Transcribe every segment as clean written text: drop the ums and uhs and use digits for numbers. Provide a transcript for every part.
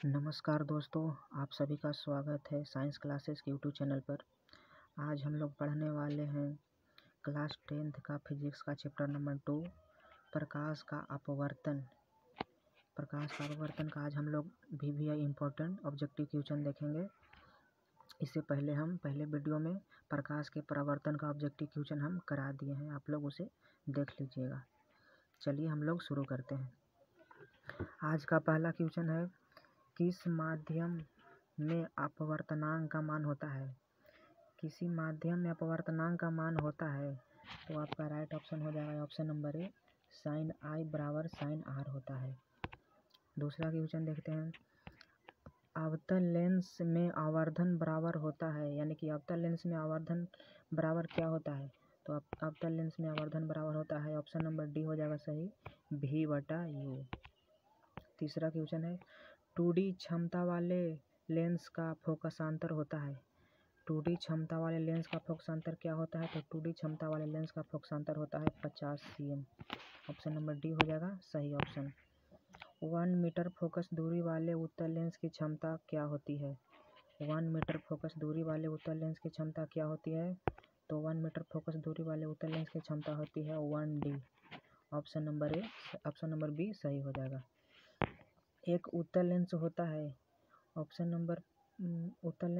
नमस्कार दोस्तों, आप सभी का स्वागत है साइंस क्लासेस के यूट्यूब चैनल पर। आज हम लोग पढ़ने वाले हैं क्लास 10th का फिजिक्स का चैप्टर नंबर 2 प्रकाश का अपवर्तन। प्रकाश का अपवर्तन का आज हम लोग VVI इम्पोर्टेंट ऑब्जेक्टिव क्वेश्चन देखेंगे। इससे पहले हम पहले वीडियो में प्रकाश के परावर्तन का ऑब्जेक्टिव क्वेश्चन हम करा दिए हैं, आप लोग उसे देख लीजिएगा। चलिए हम लोग शुरू करते हैं। आज का पहला क्वेश्चन है, किस माध्यम में अपवर्तनांक का मान होता है? किसी माध्यम में अपवर्तनांक का मान होता है तो आपका राइट ऑप्शन हो जाएगा ऑप्शन नंबर ए, साइन आई बराबर साइन आर होता है। दूसरा क्वेश्चन देखते हैं, अवतल लेंस में आवर्धन बराबर होता है, यानी कि अवतल लेंस में आवर्धन बराबर क्या होता है? तो अवतल लेंस में आवर्धन बराबर होता है ऑप्शन नंबर डी हो जाएगा सही, V/U। तीसरा क्वेश्चन है, 2D क्षमता वाले लेंस का फोकसांतर होता है। 2D क्षमता वाले लेंस का फोकसांतर क्या होता है? तो 2D क्षमता वाले लेंस का फोकसांतर होता है 50 cm। ऑप्शन नंबर डी हो जाएगा सही ऑप्शन। 1 मीटर फोकस दूरी वाले उत्तल लेंस की क्षमता क्या होती है? 1 मीटर फोकस दूरी वाले उत्तल लेंस की क्षमता क्या होती है? तो 1 मीटर फोकस दूरी वाले उत्तल लेंस की क्षमता होती है 1D। ऑप्शन नंबर बी सही हो जाएगा। एक उत्तल लेंस होता है, ऑप्शन नंबर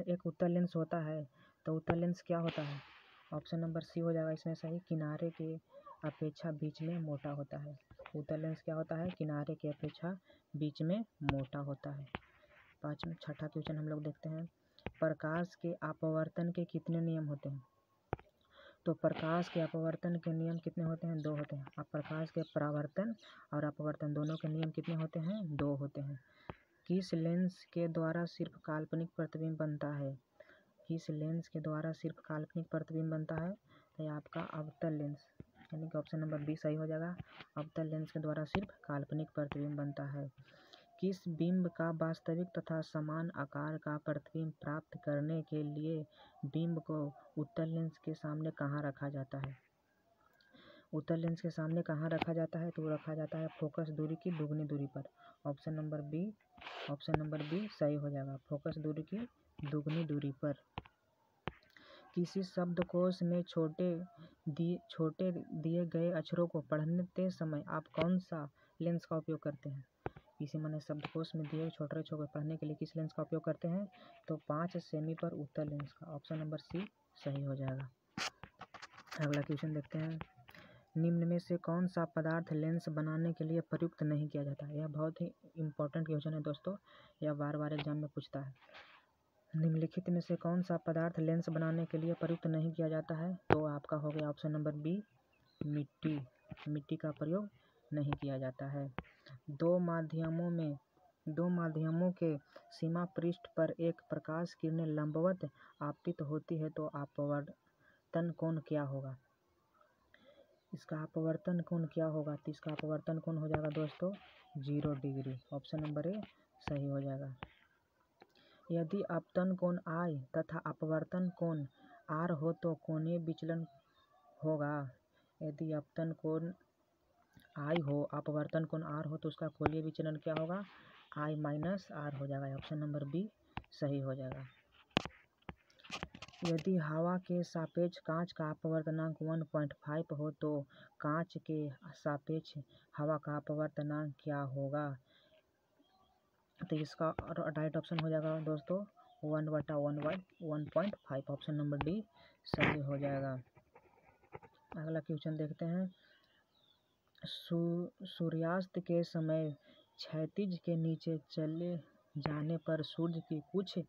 एक उत्तल लेंस होता है, तो उत्तल लेंस क्या होता है? ऑप्शन नंबर सी हो जाएगा इसमें सही, किनारे के अपेक्षा बीच में मोटा होता है। उत्तल लेंस क्या होता है? किनारे के अपेक्षा बीच में मोटा होता है। छठा क्वेश्चन हम लोग देखते हैं, प्रकाश के अपवर्तन के कितने नियम होते हैं? तो प्रकाश के अपवर्तन के नियम कितने होते हैं? 2 होते हैं। अब प्रकाश के परावर्तन और अपवर्तन दोनों के नियम कितने होते हैं? 2 होते हैं। किस लेंस के द्वारा सिर्फ काल्पनिक प्रतिबिंब बनता है? किस लेंस के द्वारा सिर्फ काल्पनिक प्रतिबिंब बनता है? तो ये आपका अवतल लेंस, यानी कि ऑप्शन नंबर बी सही हो जाएगा। अवतल लेंस के द्वारा सिर्फ काल्पनिक प्रतिबिंब बनता है। किस बिंब का वास्तविक तथा समान आकार का प्रतिबिंब प्राप्त करने के लिए बिंब को उत्तल लेंस के सामने कहाँ रखा जाता है? उत्तल लेंस के सामने कहाँ रखा जाता है? तो रखा जाता है फोकस दूरी की दुगनी दूरी पर। ऑप्शन नंबर बी सही हो जाएगा, फोकस दूरी की दुगनी दूरी पर। किसी शब्दकोश में छोटे दिए गए अक्षरों को पढ़ते समय आप कौन सा लेंस का उपयोग करते हैं? किसी माने शब्दकोश में दिए छोटे अक्षरों को पढ़ने के लिए किस लेंस का उपयोग करते हैं? तो 5 सेमी पर उत्तल लेंस का। ऑप्शन नंबर सी सही हो जाएगा। अगला क्वेश्चन देखते हैं, निम्न में से कौन सा पदार्थ लेंस बनाने के लिए प्रयुक्त नहीं किया जाता है? यह बहुत ही इम्पोर्टेंट क्वेश्चन है दोस्तों, यह बार एग्जाम में पूछता है। निम्नलिखित में से कौन सा पदार्थ लेंस बनाने के लिए प्रयुक्त नहीं किया जाता है? तो आपका हो गया ऑप्शन नंबर बी, मिट्टी का प्रयोग नहीं किया जाता है। दो माध्यमों के सीमा पृष्ठ पर एक प्रकाश किरणें लंबवत आपतित होती है तो अपवर्तन कोण क्या होगा? इसका अपवर्तन कोण क्या होगा? तो इसका अपवर्तन कोण हो जाएगा दोस्तों 0 डिग्री। ऑप्शन नंबर ए सही हो जाएगा। यदि अपतन कोण I तथा अपवर्तन कोण R हो तो कोणीय विचलन होगा। यदि अपतन कोण I हो, अपवर्तन कोण R हो तो उसका कोणीय विचलन क्या होगा? I - R हो जाएगा। ऑप्शन नंबर बी सही हो जाएगा। यदि हवा के सापेक्ष कांच का अपवर्तनांक 1.5 हो तो कांच के सापेक्ष हवा का अपवर्तनांक क्या होगा? तो इसका राइट ऑप्शन हो जाएगा दोस्तों 1/1/1.5। ऑप्शन नंबर डी सही हो जाएगा। अगला क्वेश्चन देखते हैं, सूर्यास्त के समय क्षैतिज के नीचे चले जाने पर सूर्य की कुछ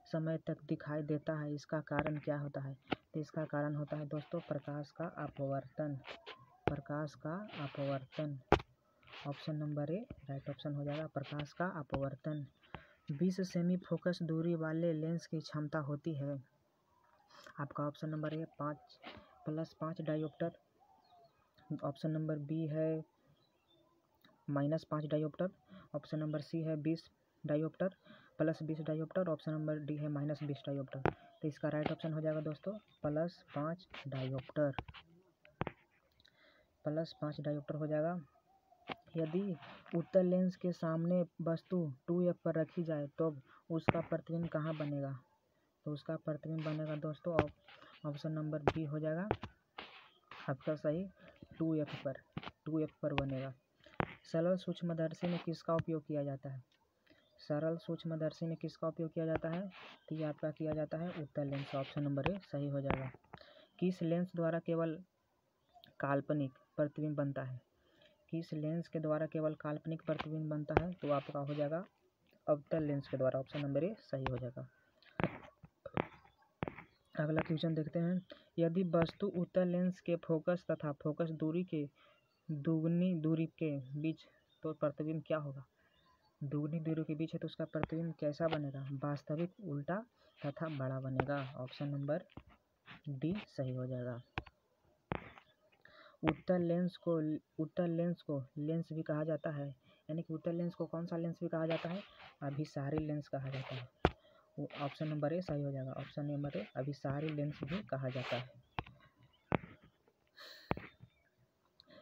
समय तक दिखाई देता है, इसका कारण क्या होता है? तो इसका कारण होता है दोस्तों प्रकाश का अपवर्तन। ऑप्शन नंबर ए राइट ऑप्शन हो जाएगा, प्रकाश का अपवर्तन। 20 सेमी फोकस दूरी वाले लेंस की क्षमता होती है। आपका option number A 5+5 dioptre. Option number B है -5 डायोप्टर। ऑप्शन नंबर सी है 20 dioptre +20 dioptre. Option number D है -20 डायोप्टर। तो इसका राइट ऑप्शन हो जाएगा दोस्तों +5 डायोप्टर हो जाएगा। यदि उत्तल लेंस के सामने वस्तु 2f पर रखी जाए तो उसका प्रतिबिंब कहाँ बनेगा? तो उसका प्रतिबिंब बनेगा दोस्तों ऑप्शन नंबर बी हो जाएगा आपका सही, 2f पर बनेगा। सरल सूक्ष्मदर्शी में किसका उपयोग किया जाता है? सरल सूक्ष्मदर्शी में किसका उपयोग किया जाता है? तो ये आपका किया जाता है उत्तल लेंस, ऑप्शन नंबर ए सही हो जाएगा। किस लेंस द्वारा केवल काल्पनिक प्रतिबिंब बनता है? किस लेंस के द्वारा केवल काल्पनिक प्रतिबिंब बनता है? तो आपका हो जाएगा अवतल लेंस के द्वारा, ऑप्शन नंबर ए सही हो जाएगा। अगला क्वेश्चन देखते हैं। यदि वस्तु उत्तल लेंस के फोकस तथा फोकस दूरी के दुगनी दूरी के बीच तो प्रतिबिंब क्या होगा? दुगनी दूरी के बीच है तो उसका प्रतिबिंब कैसा बनेगा? वास्तविक, उल्टा तथा बड़ा बनेगा, ऑप्शन नंबर डी सही हो जाएगा। उत्तल लेंस को लेंस भी कहा जाता है, यानी कि उत्तल लेंस को कौन सा लेंस भी कहा जाता है? अभिसारी लेंस कहा जाता है, ऑप्शन नंबर ए सही हो जाएगा। ऑप्शन नंबर ए अभिसारी लेंस भी कहा जाता है।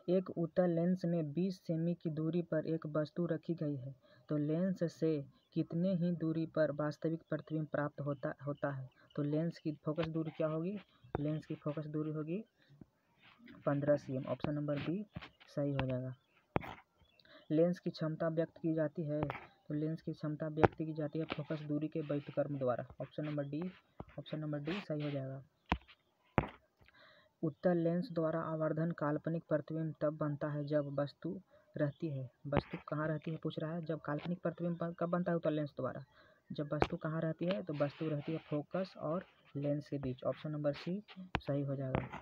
एक उत्तल लेंस में 20 सेमी की दूरी पर एक वस्तु रखी गई है तो लेंस से कितने ही दूरी पर वास्तविक प्रतिबिंब प्राप्त होता है? तो लेंस की फोकस दूरी क्या होगी? लेंस की फोकस दूरी होगी 15 cm, ऑप्शन नंबर बी सही हो जाएगा। लेंस की क्षमता व्यक्त की जाती है तो लेंस की क्षमता व्यक्त की जाती है फोकस दूरी के व्युत्क्रम द्वारा, ऑप्शन नंबर डी सही हो जाएगा। उत्तल लेंस द्वारा आवर्धन काल्पनिक प्रतिबिंब तब बनता है जब वस्तु रहती है। वस्तु कहाँ रहती है पूछ रहा है। जब काल्पनिक प्रतिबिंब कब बनता है उत्तल लेंस द्वारा? जब वस्तु कहाँ रहती है? तो वस्तु रहती है फोकस और लेंस के बीच, ऑप्शन नंबर सी सही हो जाएगा।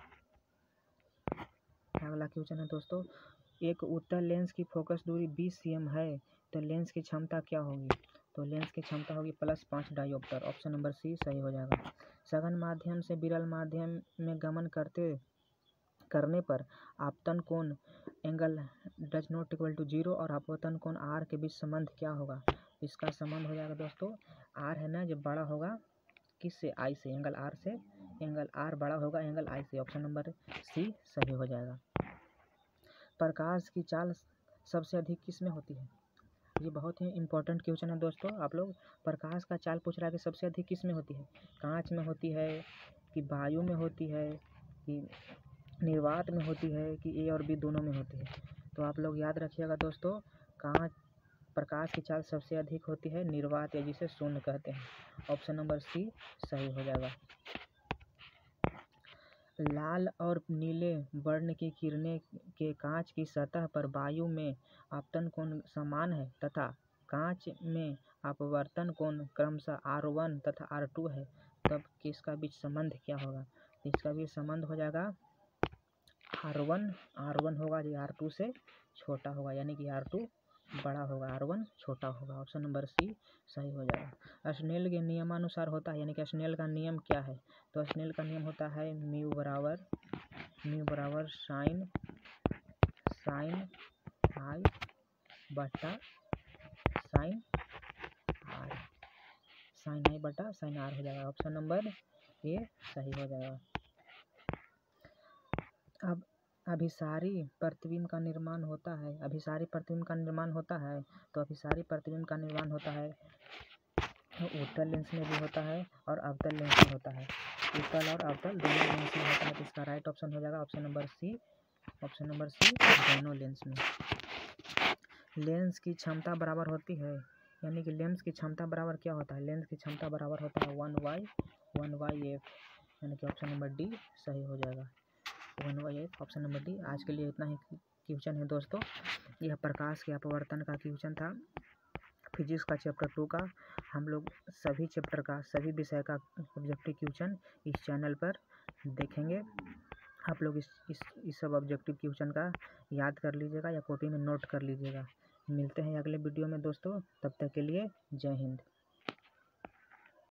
अगला क्वेश्चन है दोस्तों, एक उत्तल लेंस की फोकस दूरी 20 cm है तो लेंस की क्षमता क्या होगी? तो लेंस की क्षमता होगी +5 डायोप्टर, ऑप्शन नंबर सी सही हो जाएगा। सघन माध्यम से विरल माध्यम में गमन करने पर आपतन कोण angle does not equal to 0 और अपवर्तन कोण आर के बीच संबंध क्या होगा? इसका संबंध हो जाएगा दोस्तों, आर है ना, जब बड़ा होगा किससे? आई से, एंगल आर से, एंगल आर बड़ा होगा एंगल आई से, ऑप्शन नंबर सी सही हो जाएगा। प्रकाश की चाल सबसे अधिक किस में होती है? ये बहुत ही इंपॉर्टेंट क्वेश्चन है दोस्तों। आप लोग प्रकाश का चाल पूछ रहा है कि सबसे अधिक किस में होती है? कांच में होती है कि वायु में होती है कि निर्वात में होती है कि ए और बी दोनों में होती है? तो आप लोग याद रखिएगा दोस्तों, प्रकाश की चाल सबसे अधिक होती है निर्वात, या जिसे शून्य कहते हैं, ऑप्शन नंबर सी सही हो जाएगा। लाल और नीले वर्ण की किरणें के कांच की सतह पर वायु में आपतन कोण समान है तथा कांच में अपवर्तन कोण क्रमशः R1 तथा R2 है, तब किसका बीच संबंध क्या होगा? इसका बीच संबंध हो जाएगा R1 होगा जो R2 से छोटा होगा, यानी कि R2 बड़ा होगा, R1 छोटा होगा, ऑप्शन नंबर सी सही हो जाएगा। स्नेल के नियमानुसार होता है, यानी कि स्नेल का नियम क्या है? तो स्नेल का नियम होता है म्यू बराबर साइन आई बटा साइन आर हो जाएगा, ऑप्शन नंबर ए सही हो जाएगा। अब अभिसारी प्रतिबिंब का निर्माण होता है, तो अभिसारी प्रतिबिंब का निर्माण होता है उत्तल लेंस में भी होता है और अवतल लेंस में होता है। उत्तल और अवतल दोनों लेंस में होता है, तो इसका राइट ऑप्शन हो जाएगा ऑप्शन नंबर सी दोनों लेंस में। लेंस की क्षमता बराबर होती है, यानी कि लेंस की क्षमता बराबर क्या होता है? लेंस की क्षमता बराबर होता है 1/f, यानी कि ऑप्शन नंबर डी सही हो जाएगा, 1/f, ऑप्शन नंबर डी। आज के लिए इतना ही क्वेश्चन है दोस्तों। यह प्रकाश के अपवर्तन का क्वेश्चन था फिजिक्स का चैप्टर 2 का। हम लोग सभी चैप्टर का, सभी विषय का ऑब्जेक्टिव क्वेश्चन इस चैनल पर देखेंगे। आप लोग इस सब ऑब्जेक्टिव क्वेश्चन का याद कर लीजिएगा या कॉपी में नोट कर लीजिएगा। मिलते हैं अगले वीडियो में दोस्तों, तब तक के लिए जय हिंद।